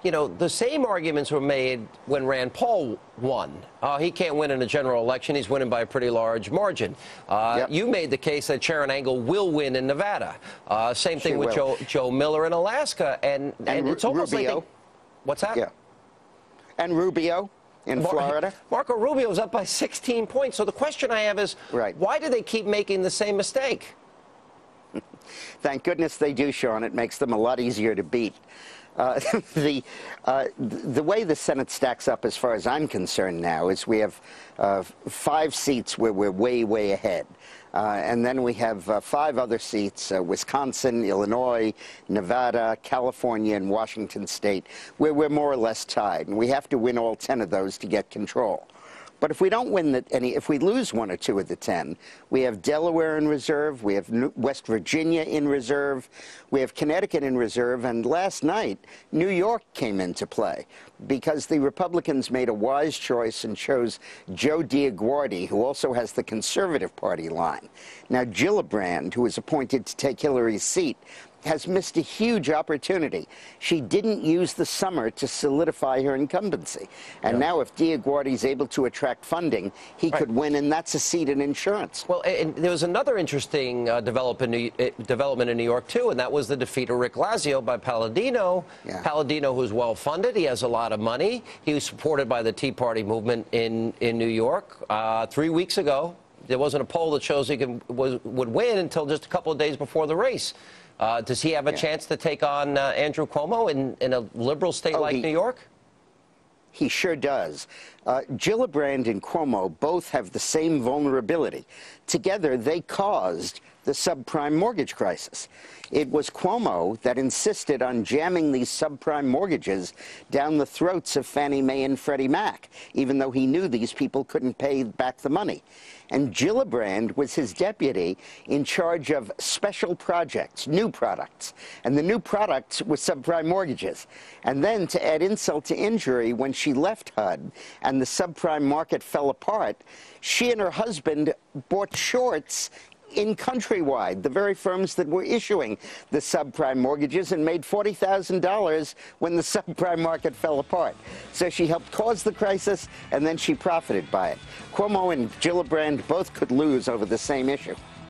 you know, the same arguments were made when Rand Paul won. He can't win in a general election. He's winning by a pretty large margin. You made the case that Sharon Angle will win in Nevada. Same thing with Joe Miller in Alaska. And it's almost Rubio. like what's that? Yeah. And Rubio in Florida. Marco Rubio is up by 16 points. So the question I have is, why do they keep making the same mistake? Thank goodness they do, Sean. It makes them a lot easier to beat. The way the Senate stacks up, as far as I'm concerned now, is we have 5 seats where we're way, way ahead. And then we have 5 other seats, Wisconsin, Illinois, Nevada, California, and Washington State, where we're more or less tied. And we have to win all 10 of those to get control. But if we don't win if we lose 1 or 2 of the 10, we have Delaware in reserve, we have West Virginia in reserve, we have Connecticut in reserve, and last night, New York came into play because the Republicans made a wise choice and chose Joe Diaguardi, who also has the Conservative Party line. Now, Gillibrand, who was appointed to take Hillary's seat, has missed a huge opportunity. She didn't use the summer to solidify her incumbency. And now if Diaguardi's able to attract funding, he could win, and that's a seat in insurance. Well, and there was another interesting development in New York, too, and that was the defeat of Rick Lazio by Palladino. Palladino, who's well-funded. He has a lot of money. He was supported by the Tea Party movement in New York. 3 weeks ago, there wasn't a poll that shows he would win until just a couple of days before the race. Does he have a chance to take on Andrew Cuomo in a liberal state like New York? He sure does. Gillibrand and Cuomo both have the same vulnerability. Together, they caused the subprime mortgage crisis. It was Cuomo that insisted on jamming these subprime mortgages down the throats of Fannie Mae and Freddie Mac, even though he knew these people couldn't pay back the money. And Gillibrand was his deputy in charge of special projects, new products. And the new products were subprime mortgages. And then, to add insult to injury, when she left HUD and the subprime market fell apart, she and her husband bought shorts in Countrywide, the very firms that were issuing the subprime mortgages, and made $40,000 when the subprime market fell apart. So she helped cause the crisis, and then she profited by it. Cuomo and Gillibrand both could lose over the same issue.